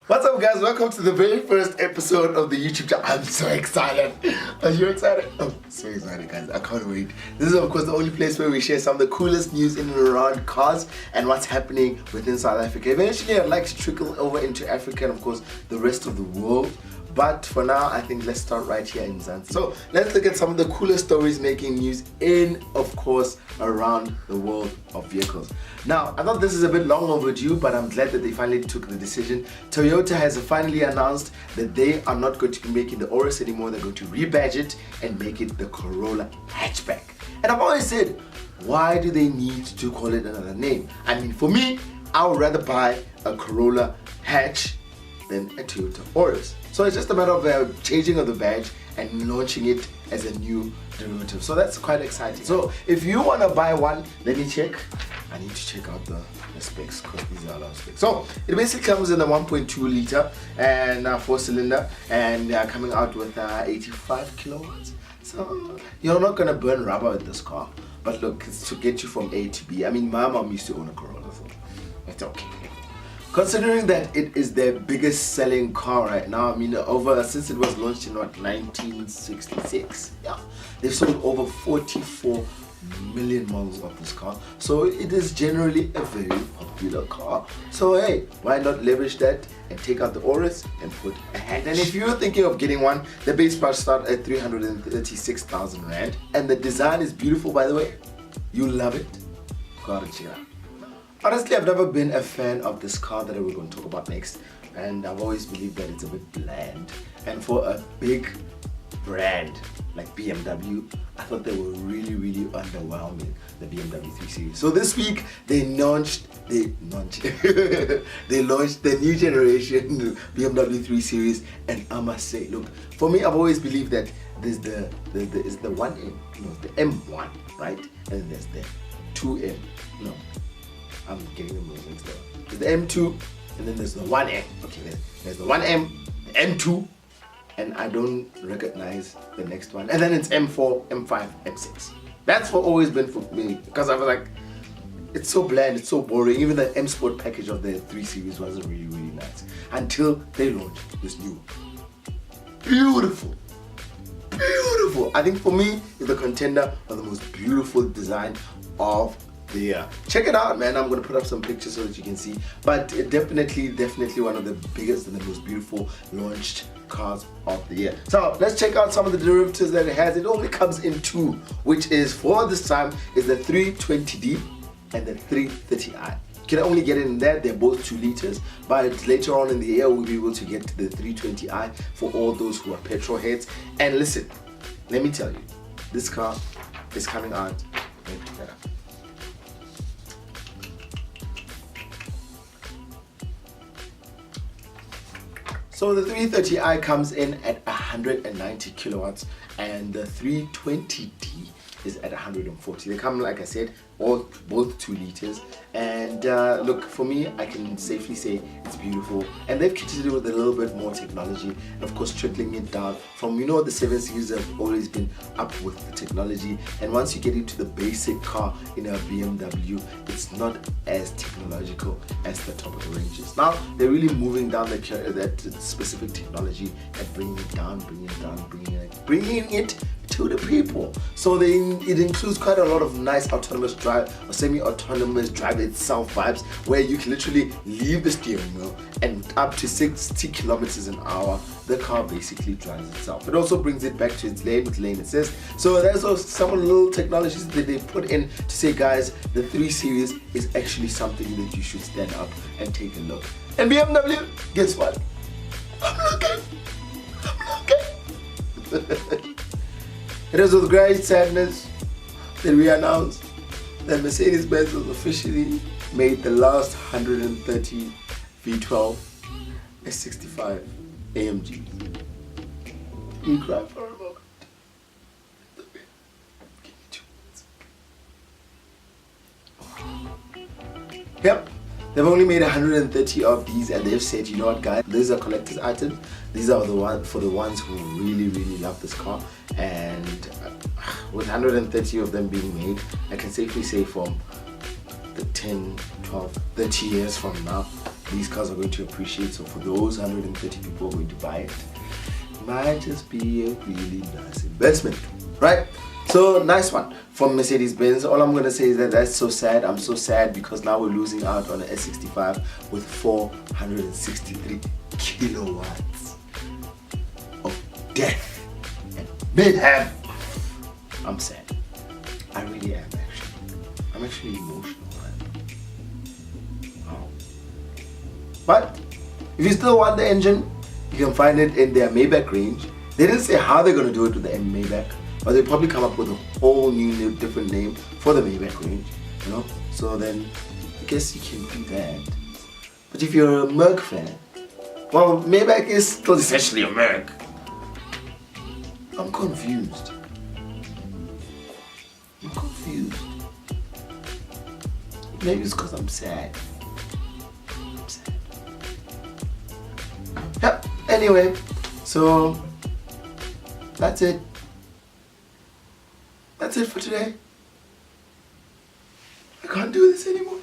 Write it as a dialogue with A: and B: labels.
A: What's up, guys? Welcome to the very first episode of the YouTube channel. I'm so excited. Are you excited? I'm so excited, guys. I can't wait. This is, of course, the only place where we share some of the coolest news in and around cars and what's happening within South Africa. Eventually, I'd like to trickle over into Africa and, of course, the rest of the world. But for now, I think let's start right here in Zanzibar. So let's look at some of the coolest stories making news in, of course, around the world of vehicles. Now, I thought this is a bit long overdue, but I'm glad that they finally took the decision. Toyota has finally announced that they are not going to be making the Auris anymore. They're going to rebadge it and make it the Corolla hatchback. And I've always said, why do they need to call it another name? I mean, for me, I would rather buy a Corolla hatch than a Toyota Auris. So it's just a matter of changing of the badge and launching it as a new derivative. So that's quite exciting. So if you want to buy one, let me check. I need to check out the specs because these are a lot of specs. So it basically comes in a 1.2 liter and 4-cylinder and coming out with 85 kilowatts. So you're not going to burn rubber with this car. But look, it's to get you from A to B. I mean, my mom used to own a Corolla, so it's okay. Considering that it is their biggest selling car right now, I mean, since it was launched in 1966, yeah, they've sold over 44 million models of this car. So it is generally a very popular car. So hey, why not leverage that and take out the Auris and put a hatch? And if you're thinking of getting one, the base price starts at 336,000 Rand. And the design is beautiful, by the way. You love it. Gotta check it out. Honestly, I've never been a fan of this car that we're going to talk about next, and I've always believed that it's a bit bland. And for a big brand like BMW, I thought they were really underwhelming, the BMW 3 Series. So this week they launched they launched the new generation BMW 3 Series, and I must say, look, for me, I've always believed that there's the 1M, the M1, right, and there's the 2M. No, I'm getting them mixed up. There's the M2 and then there's the 1M. Okay, there's the 1M, the M2, and I don't recognize the next one. And then it's M4, M5, M6. That's what always been for me, because I was like, it's so bland, it's so boring. Even the M Sport package of the 3 Series wasn't really nice until they launched this new beautiful. I think for me, it's the contender of the most beautiful design of the year. Check it out, man. I'm gonna put up some pictures so that you can see. But it definitely one of the biggest and the most beautiful launched cars of the year. So let's check out some of the derivatives that it has. It only comes in two, which is for this time is the 320D and the 330i. You can only get it in there. They're both 2 liters, but later on in the year we'll be able to get the 320i for all those who are petrol heads. And listen, let me tell you, this car is coming out. So the 330i comes in at 190 kilowatts and the 320D is at 140. They come, like I said, both 2 liters. And look, for me, I can safely say it's beautiful. And they've kitted it with a little bit more technology. And of course, trickling it down from, the 7 Series have always been up with the technology. And once you get into the basic car in a BMW, it's not as technological as the top of the ranges. Now, they're really moving down that specific technology and bringing it down, bringing it to the people. So it includes quite a lot of nice autonomous drive or semi-autonomous drive itself vibes, where you can literally leave the steering wheel and up to 60 kilometers an hour the car basically drives itself. It also brings it back to its lane with lane assist. So there's also some little technologies that they put in to say, guys, the 3 Series is actually something that you should stand up and take a look. And BMW, guess what? I'm looking. It is with great sadness that we announced that Mercedes-Benz has officially made the last 130 V12 S65 AMG. You cry for a moment. Give me 2 minutes. Yep. They've only made 130 of these, and they've said, you know what, guys, these are collector's items. These are for the ones who really love this car. And with 130 of them being made, I can safely say from the 10, 12, 30 years from now, these cars are going to appreciate. So for those 130 people who are going to buy it, it might just be a really nice investment, right? So nice one from Mercedes-Benz. All I'm going to say is that that's so sad. I'm so sad because now we're losing out on an S65 with 463 kilowatts of death and mayhem. I'm sad. I really am actually. I'm actually emotional. Wow. But if you still want the engine, you can find it in their Maybach range. They didn't say how they're going to do it with the Maybach, but they'll probably come up with a whole new different name for the Maybach range, you know. So then I guess you can do that. But if you're a Merc fan, well, Maybach is still essentially a Merc. I'm confused. I'm confused. Maybe it's because I'm sad. I'm sad. Yep. Anyway, so that's it. That's it for today. I can't do this anymore.